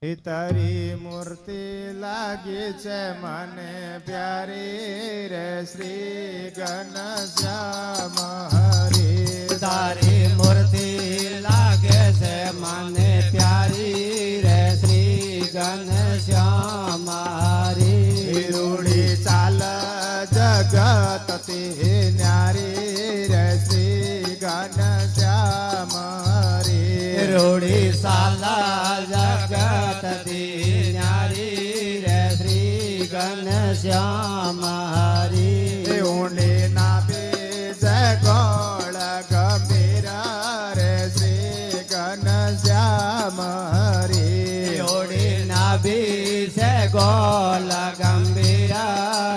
તારી મૂર્તિ લાગી છે મને પ્યારી રે શ્રી ઘનશ્યામ હરી. તારી મૂર્તિ લાગે છે મને પ્યારી રે શ્રી ઘનશ્યામ હરી. રૂડી ચાલ જગત તે ન્યારી રે શ્રી ઘનશ્યામ હરી. રૂડી સાલા જગત દી ન્યારી રે શ્રી ઘનશ્યામ હરી. ઊંડી નાભે જગોળ ગંભીર રે શ્રી ઘનશ્યામ હરી. ઓડી નાભી છે ગોલ ગંભીર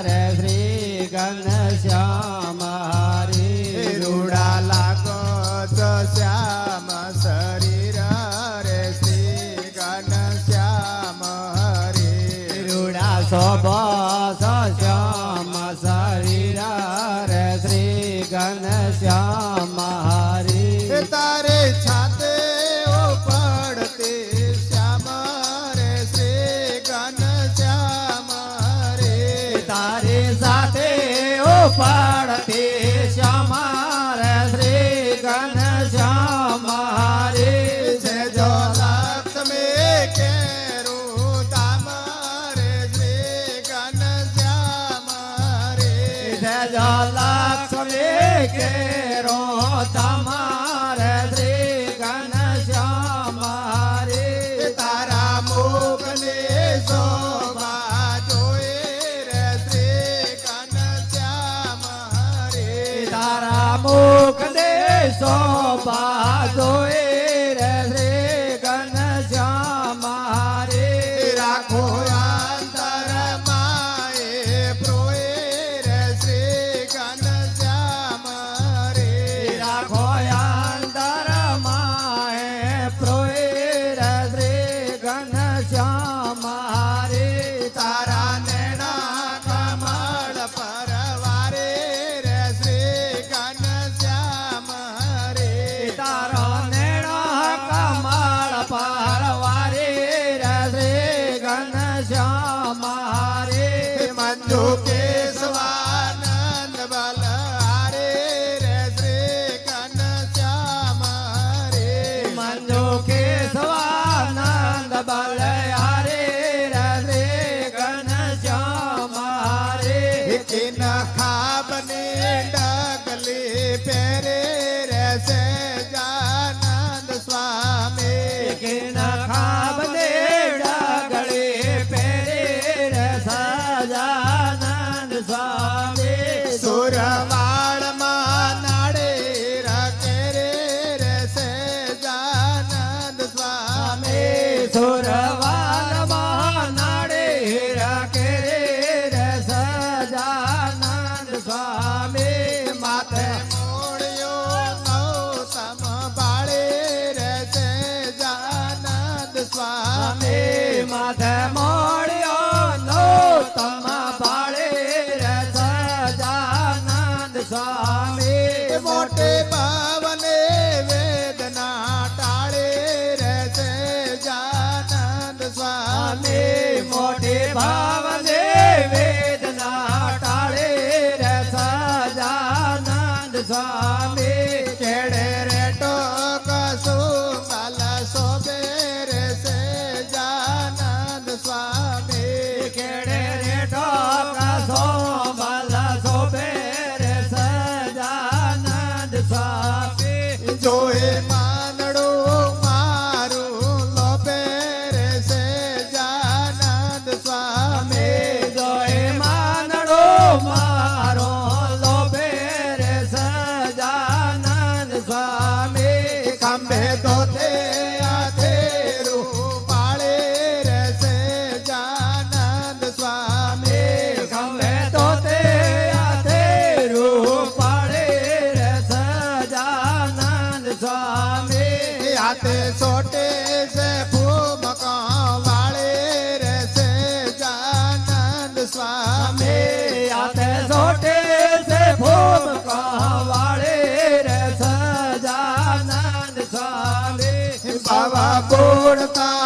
રે શ્રી ઘનશ્યામ હરી. રૂડા લાગો તો શ્યામ શરીર રે શ્રી ઘનશ્યામ હરી. રૂડા શોભો શ્યામ શરીર રે શ્રી ઘનશ્યામ હરી. તારે છાતે પડતે શ્યામ રે શ્રી ઘનશ્યામ હરી. તારી સાથે પડતી શ્યામ રે શ્રી ઘનશ્યામ હરી. છે જો લક્ષ્મી કેરું ધામ રે શ્રી ઘનશ્યામ હરી. જો લક્ષ્મી કેરો તમારે શ્રી ઘનશ્યામ હરી. તારા મુખની શોભા જોઈ રે શ્રી ઘનશ્યામ હરી. તારા મુખ દે શોભા જોઈ રે શ્રી ઘનશ્યામ હરી. રાખો અંતર માએ પ્રોય રે શ્રી ઘનશ્યામ હરી. રાખો અંતર માએ પ્રોય રે શ્રી ઘનશ્યામ હરી. તારા નેણા કમળ પરવારે રે શ્રી ઘનશ્યામ હરી. તારો નેણો કમળ પરવારી રે શ્રી ઘનશ્યામ હરી. મંજુ કેશવાનંદ બલહારે રે શ્રી ઘનશ્યામ હરી. મંજુ કેશવાનંદ બલહારી રે શ્રી ઘનશ્યામ હરી. કિન ખાબની ડગલી પહેરે રે સહજાનંદ સ્વામી. કિન ખાબને ડગલી પહેરી રે સહજાનંદ સ્વામી. સુરવાળમાં નાડે રખેરે રે સહજાનંદ સ્વામી. સુરવાલમાં નાડે રાખે રે સહજાનંદ સ્વામી. માથે મોળિયો નૌતમ બાળે રે સહજાનંદ સ્વામી. માથે મોળ્યો નો તમ બાળે રે સહજાનંદ સ્વામી. મોટે પાવને વેદના ટાળે રે સહજાનંદ સ્વામી. મોટી ભાવને વેદના ટાળે રે સહજાનંદ સ્વામી. કેડે રે ટોકસુમલ શોભે રે સહજાનંદ સ્વામી. કેડે રે ઠોકા સોમલ શોભે રે સહજાનંદ સ્વામી. જોઈ માનડું મારું લોભે રે સહજાનંદ સ્વામી. જોઈ માનડો મારો લોભે રે સહજાનંદ સ્વામી. ખંભે ધોતે આથેરું પાળે રે સહજાનંદ સ્વામી. ખંભે તો તે હાથે રૂપાળે રે સહજાનંદ સ્વામી. હાથે સોટે છે ભૂમકા વાળે રે સહજાનંદ સ્વામી. હાથે સોટે છે ભૂમ વાળે રે સહજાનંદ સ્વામી. બાવા બોળતા